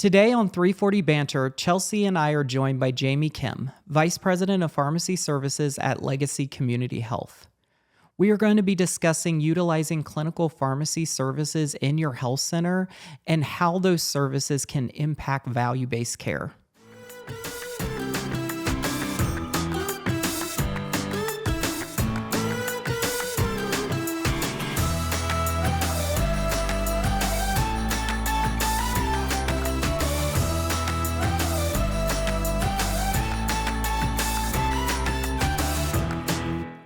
Today on 340 Banter, Chelsea and I are joined by Jamie Kim, Vice President of Pharmacy Services at Legacy Community Health. We are going to be discussing utilizing clinical pharmacy services in your health center and how those services can impact value-based care.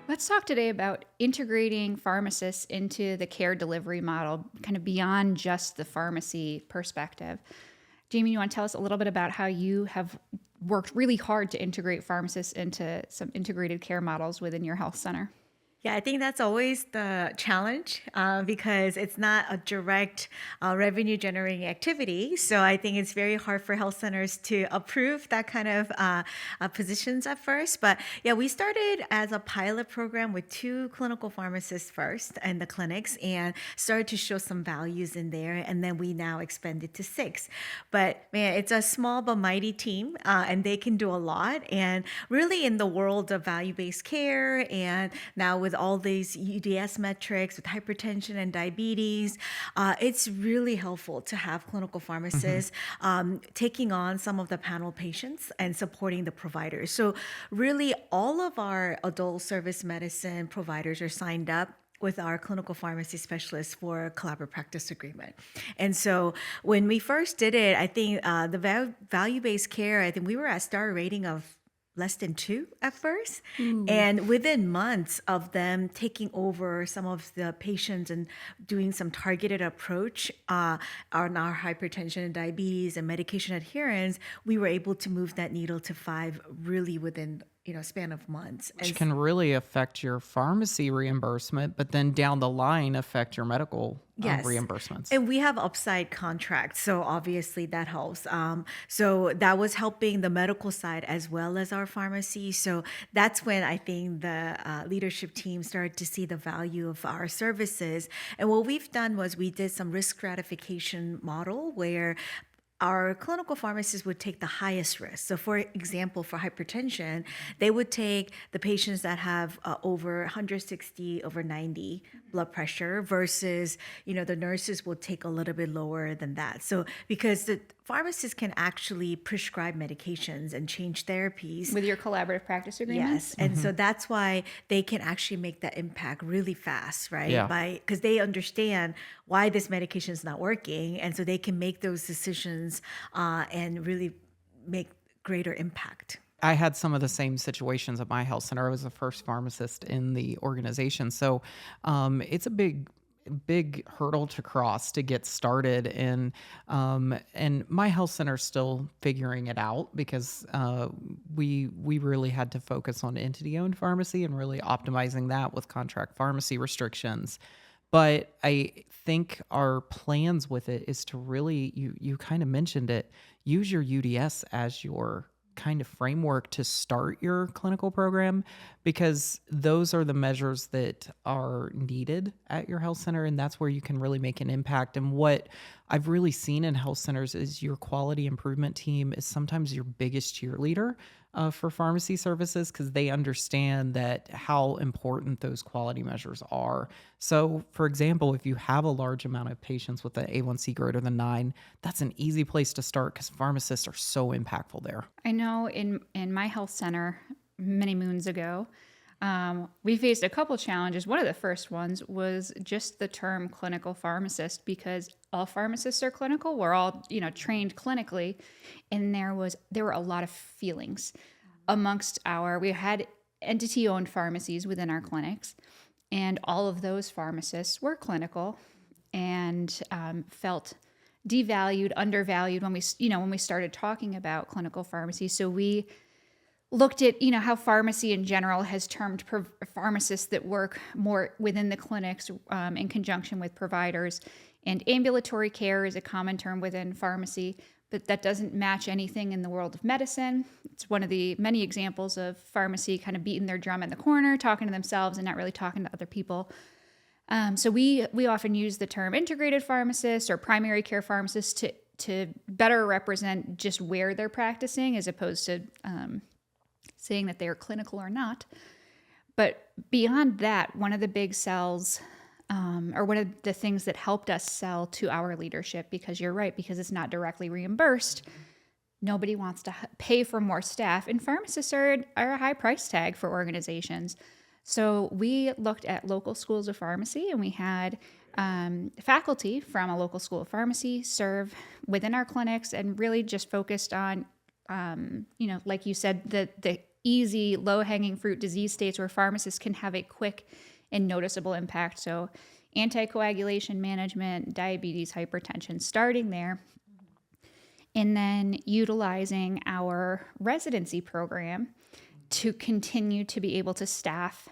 Let's talk today about integrating pharmacists into the care delivery model, kind of beyond just the pharmacy perspective. Jamie, you want to tell us a little bit about how you have worked really hard to integrate pharmacists into some integrated care models within your health center? Yeah, I think that's always the challenge because it's not a direct revenue generating activity. So I think it's very hard for health centers to approve that kind of positions at first. But yeah, we started as a pilot program with 2 clinical pharmacists first in the clinics and started to show some values in there. And then we now expanded to 6. But man, it's a small but mighty team and they can do a lot. And really in the world of value-based care and now with all these UDS metrics with hypertension and diabetes, it's really helpful to have clinical pharmacists taking on some of the panel patients and supporting the providers. So really all of our adult service medicine providers are signed up with our clinical pharmacy specialists for a collaborative practice agreement. And so when we first did it, I think the value-based care, I think we were at star rating of less than 2 at first. And within months of them taking over some of the patients and doing some targeted approach on our hypertension and diabetes and medication adherence, we were able to move that needle to 5 really within span of months. Which can really affect your pharmacy reimbursement, but then down the line affect your medical reimbursements. And we have upside contracts, so obviously that helps. So that was helping the medical side as well as our pharmacy. So that's when I think the leadership team started to see the value of our services. And what we've done was we did some risk stratification model where our clinical pharmacists would take the highest risk. So for example, for hypertension, they would take the patients that have over 160 over 90 blood pressure versus, the nurses will take a little bit lower than that. So because the pharmacists can actually prescribe medications and change therapies. With your collaborative practice agreements? Yes. And so that's why they can actually make that impact really fast, right? Yeah. Because they understand why this medication is not working. And so they can make those decisions and really make greater impact. I had some of the same situations at my health center. I was the first pharmacist in the organization. So it's a big hurdle to cross to get started. And my health center is still figuring it out because we really had to focus on entity-owned pharmacy and really optimizing that with contract pharmacy restrictions. But I think our plans with it is to really, you kind of mentioned it, use your UDS as your kind of framework to start your clinical program, because those are the measures that are needed at your health center, and that's where you can really make an impact. And what I've really seen in health centers is your quality improvement team is sometimes your biggest cheerleader for pharmacy services, because they understand that how important those quality measures are. So for example, if you have a large amount of patients with an A1C greater than 9, that's an easy place to start because pharmacists are so impactful there. I know in my health center many moons ago, we faced a couple challenges. One of the first ones was just the term clinical pharmacist, because all pharmacists are clinical. We're all, trained clinically. And there were a lot of feelings amongst we had entity-owned pharmacies within our clinics, and all of those pharmacists were clinical and felt devalued, undervalued when we started talking about clinical pharmacy. So we looked at, how pharmacy in general has termed pharmacists that work more within the clinics in conjunction with providers. And ambulatory care is a common term within pharmacy, but that doesn't match anything in the world of medicine. It's one of the many examples of pharmacy kind of beating their drum in the corner, talking to themselves and not really talking to other people. So we often use the term integrated pharmacist or primary care pharmacist to better represent just where they're practicing as opposed to saying that they are clinical or not. But beyond that, one of the big sells, or one of the things that helped us sell to our leadership, because you're right, because it's not directly reimbursed, nobody wants to pay for more staff, and pharmacists are a high price tag for organizations. So we looked at local schools of pharmacy, and we had faculty from a local school of pharmacy serve within our clinics, and really just focused on, like you said, the easy, low-hanging fruit disease states where pharmacists can have a quick and noticeable impact. So anticoagulation management, diabetes, hypertension, starting there. And then utilizing our residency program to continue to be able to staff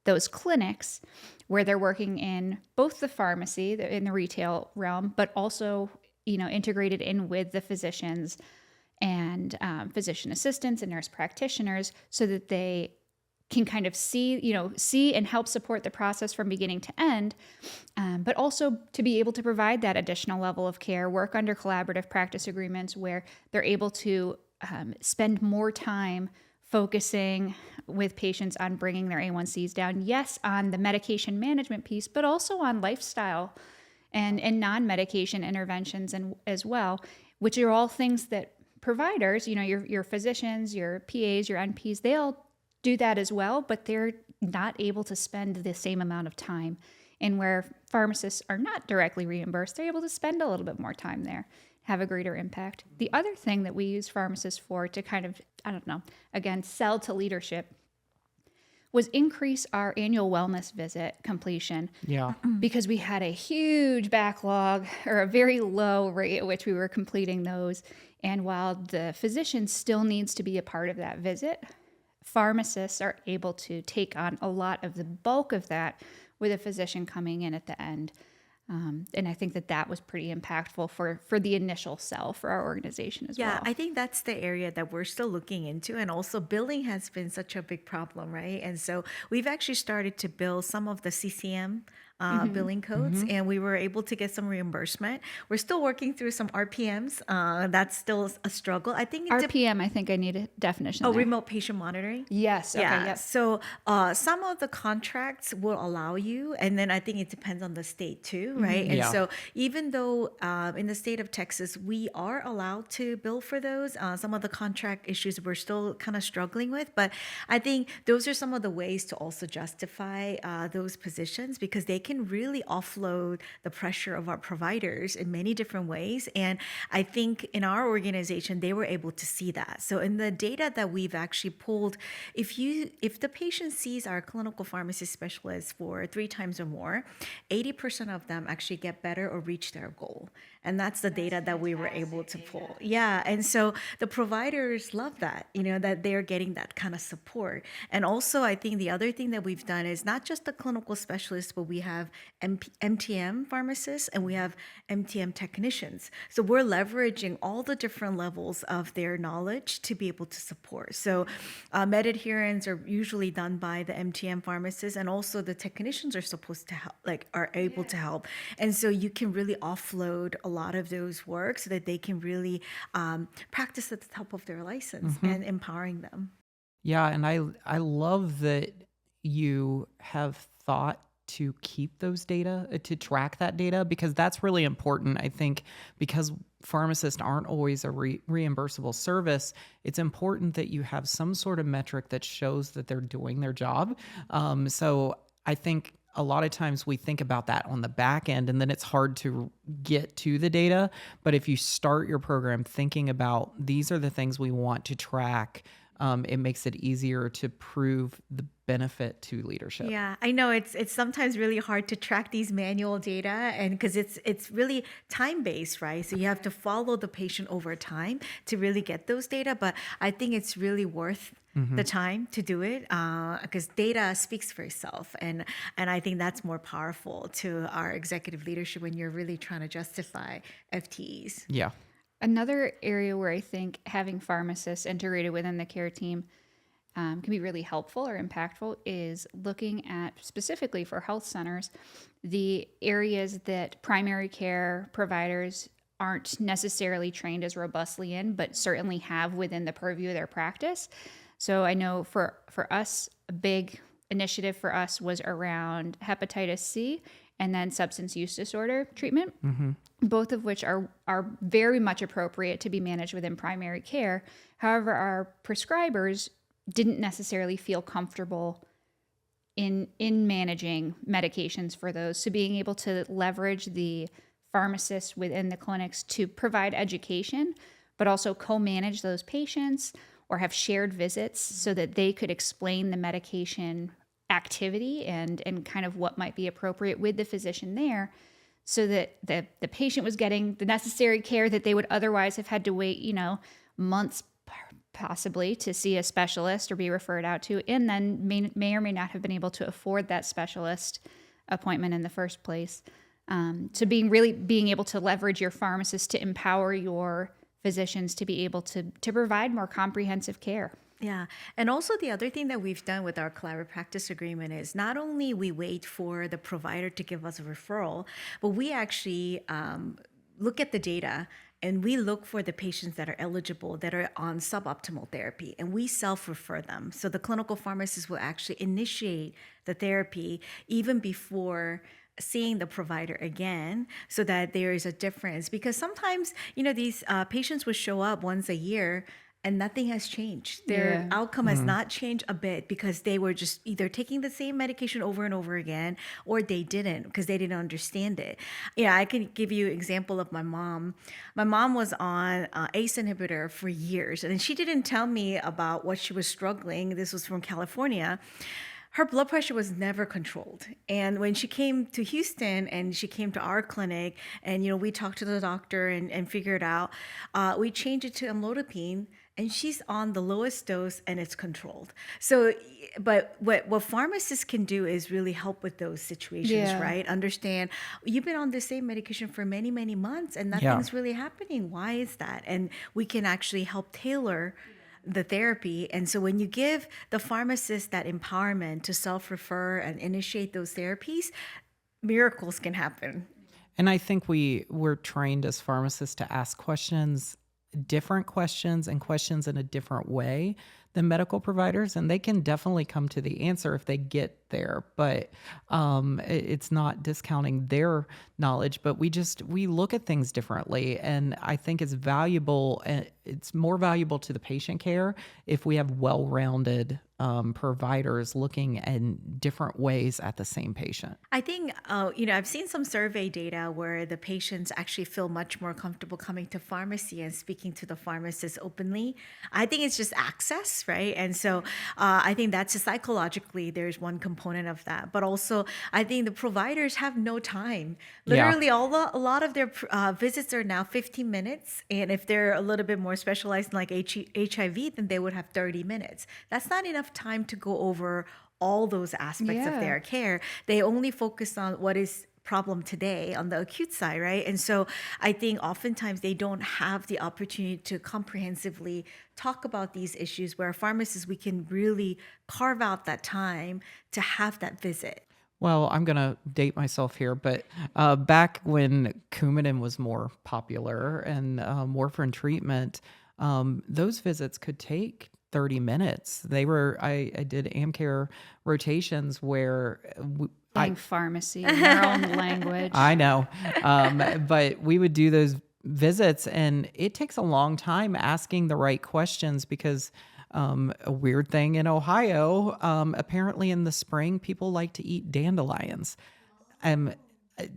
those clinics where they're working in both the pharmacy, in the retail realm, but also, integrated in with the physicians and physician assistants and nurse practitioners, so that they can kind of see and help support the process from beginning to end, but also to be able to provide that additional level of care, work under collaborative practice agreements where they're able to spend more time focusing with patients on bringing their A1Cs down, yes, on the medication management piece, but also on lifestyle and non-medication interventions and as well, which are all things that providers, your physicians, your PAs, your NPs, they all do that as well, but they're not able to spend the same amount of time. And where pharmacists are not directly reimbursed, they're able to spend a little bit more time there, have a greater impact. The other thing that we use pharmacists for to kind of, again, sell to leadership was increase our annual wellness visit completion. Yeah. Because we had a huge backlog, or a very low rate at which we were completing those. And while the physician still needs to be a part of that visit, pharmacists are able to take on a lot of the bulk of that with a physician coming in at the end. And I think that was pretty impactful for the initial sell for our organization as well. Yeah, I think that's the area that we're still looking into. And also billing has been such a big problem, right? And so we've actually started to bill some of the CCM billing codes, and we were able to get some reimbursement. We're still working through some RPMs. That's still a struggle. I think RPM, I think I need a definition. Oh, there. remote patient monitoring? Yes. Okay. Yeah. Yep. So some of the contracts will allow you, and then I think it depends on the state too, right? And Yeah. so even though in the state of Texas, we are allowed to bill for those, some of the contract issues we're still kind of struggling with. But I think those are some of the ways to also justify those positions, because they can really offload the pressure of our providers in many different ways. And I think in our organization, they were able to see that. So in the data that we've actually pulled, if the patient sees our clinical pharmacy specialist for 3 times or more, 80% of them actually get better or reach their goal. And that's the data that we were able to pull. Yeah. And so the providers love that, that they're getting that kind of support. And also, I think the other thing that we've done is not just the clinical specialists, but we have MTM pharmacists and we have MTM technicians. So we're leveraging all the different levels of their knowledge to be able to support. So med adherence are usually done by the MTM pharmacists, and also the technicians are supposed to help, are able to help. And so you can really offload a lot of those work so that they can really practice at the top of their license and empowering them. Yeah, and I love that you have thought to keep those data, to track that data, because that's really important. I think because pharmacists aren't always a reimbursable service, it's important that you have some sort of metric that shows that they're doing their job. So I think a lot of times we think about that on the back end, and then it's hard to get to the data. But if you start your program thinking about these are the things we want to track, it makes it easier to prove the benefit to leadership. Yeah, I know it's sometimes really hard to track these manual data, and because it's really time based, right? So you have to follow the patient over time to really get those data. But I think it's really worth the time to do it, because data speaks for itself, and I think that's more powerful to our executive leadership when you're really trying to justify FTEs. Yeah. Another area where I think having pharmacists integrated within the care team can be really helpful or impactful is looking at, specifically for health centers, the areas that primary care providers aren't necessarily trained as robustly in, but certainly have within the purview of their practice. So I know for us, a big initiative for us was around hepatitis C and then substance use disorder treatment, both of which are very much appropriate to be managed within primary care. However, our prescribers didn't necessarily feel comfortable in managing medications for those. So being able to leverage the pharmacists within the clinics to provide education, but also co-manage those patients or have shared visits so that they could explain the medication activity and kind of what might be appropriate with the physician there, so that the patient was getting the necessary care that they would otherwise have had to wait, months possibly to see a specialist or be referred out to, and then may or may not have been able to afford that specialist appointment in the first place. So being able to leverage your pharmacist to empower your physicians to be able to provide more comprehensive care. Yeah. And also the other thing that we've done with our collaborative practice agreement is not only we wait for the provider to give us a referral, but we actually look at the data and we look for the patients that are eligible that are on suboptimal therapy, and we self-refer them. So the clinical pharmacist will actually initiate the therapy even before seeing the provider again, so that there is a difference. Because sometimes, these patients will show up once a year and nothing has changed. Their outcome has not changed a bit because they were just either taking the same medication over and over again, or they didn't because they didn't understand it. Yeah, I can give you an example of my mom. My mom was on ACE inhibitor for years, and she didn't tell me about what she was struggling. This was from California. Her blood pressure was never controlled. And when she came to Houston and she came to our clinic and, we talked to the doctor and figured out, we changed it to amlodipine, and she's on the lowest dose and it's controlled. So, but what pharmacists can do is really help with those situations, right? Understand, you've been on the same medication for many, many months and nothing's really happening. Why is that? And we can actually help tailor the therapy. And so when you give the pharmacist that empowerment to self-refer and initiate those therapies, miracles can happen. And I think we're trained as pharmacists to ask different questions and questions in a different way than medical providers, and they can definitely come to the answer if they get there. But it's not discounting their knowledge, but we look at things differently, and I think it's valuable. It's more valuable to the patient care if we have well-rounded providers looking in different ways at the same patient. I think, I've seen some survey data where the patients actually feel much more comfortable coming to pharmacy and speaking to the pharmacist openly. I think it's just access, right? And so I think that's psychologically, there's one component of that. But also, I think the providers have no time. Literally, a lot of their visits are now 15 minutes. And if they're a little bit more specialized in like HIV, then they would have 30 minutes. That's not enough time to go over all those aspects of their care. They only focus on what is problem today on the acute side, right? And so I think oftentimes they don't have the opportunity to comprehensively talk about these issues, where pharmacists, we can really carve out that time to have that visit. Well, I'm going to date myself here, but back when Coumadin was more popular and warfarin treatment, those visits could take 30 minutes. I did AmCare rotations where Pharmacy in their own language. I know. But we would do those visits, and it takes a long time asking the right questions because a weird thing in Ohio, apparently in the spring, people like to eat dandelions.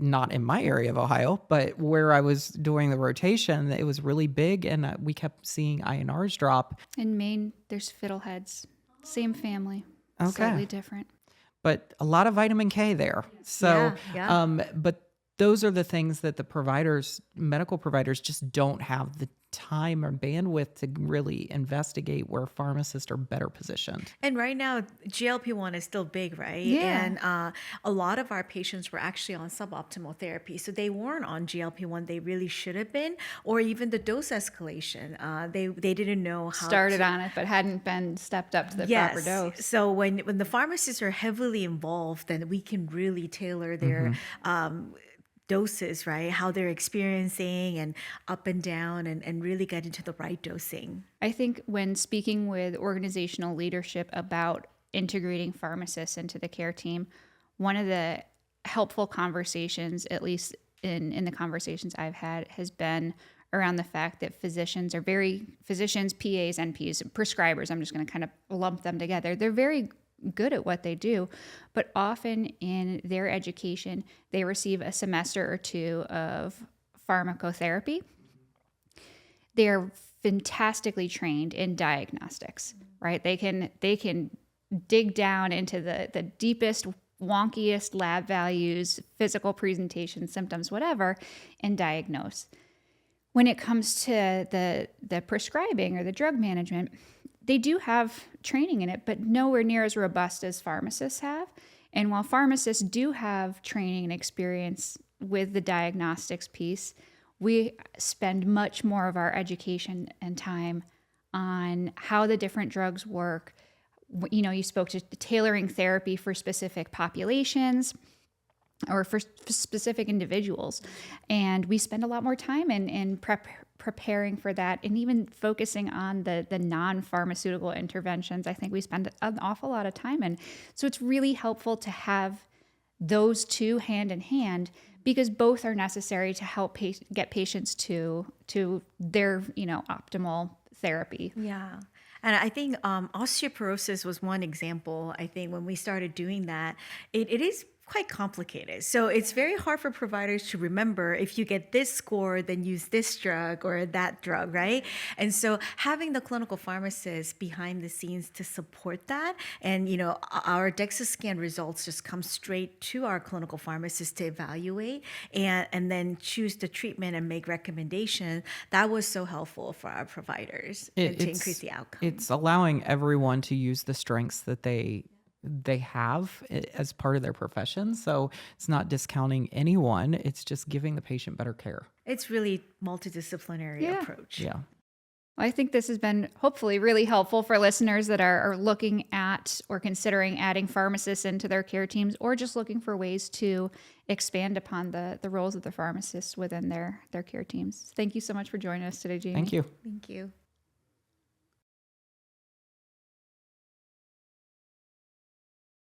Not in my area of Ohio, but where I was doing the rotation, it was really big, and we kept seeing INRs drop. In Maine, there's fiddleheads. Same family, slightly different. But a lot of vitamin K there. So, but those are the things that the medical providers just don't have the time or bandwidth to really investigate, where pharmacists are better positioned. And right now, GLP-1 is still big, right? Yeah. And a lot of our patients were actually on suboptimal therapy. So they weren't on GLP-1 they really should have been, or even the dose escalation. They didn't know how started on it, but hadn't been stepped up to the proper dose. So when the pharmacists are heavily involved, then we can really tailor their doses, right? How they're experiencing and up and down, and really get into the right dosing. I think when speaking with organizational leadership about integrating pharmacists into the care team, one of the helpful conversations, at least in the conversations I've had, has been around the fact that physicians, PAs, NPs, prescribers, I'm just going to kind of lump them together. They're very good at what they do, but often in their education, they receive a semester or two of pharmacotherapy. They're fantastically trained in diagnostics, right? They can dig down into the deepest, wonkiest lab values, physical presentation, symptoms, whatever, and diagnose. When it comes to the prescribing or the drug management, they do have training in it, but nowhere near as robust as pharmacists have. And while pharmacists do have training and experience with the diagnostics piece, we spend much more of our education and time on how the different drugs work. You know, you spoke to tailoring therapy for specific populations or for specific individuals. And we spend a lot more time in preparing for that, and even focusing on the non-pharmaceutical interventions. I think we spend an awful lot of time in. So it's really helpful to have those two hand in hand, because both are necessary to help get patients to their, optimal therapy. Yeah. And I think osteoporosis was one example. I think when we started doing that, it is quite complicated. So it's very hard for providers to remember, if you get this score, then use this drug or that drug, right? And so having the clinical pharmacist behind the scenes to support that, and our DEXA scan results just come straight to our clinical pharmacist to evaluate and then choose the treatment and make recommendation. That was so helpful for our providers and to increase the outcome. It's allowing everyone to use the strengths that they have as part of their profession. So it's not discounting anyone. It's just giving the patient better care. It's really multidisciplinary approach. Yeah. I think this has been hopefully really helpful for listeners that are looking at or considering adding pharmacists into their care teams, or just looking for ways to expand upon the roles of the pharmacists within their care teams. Thank you so much for joining us today, Jamie. Thank you. Thank you.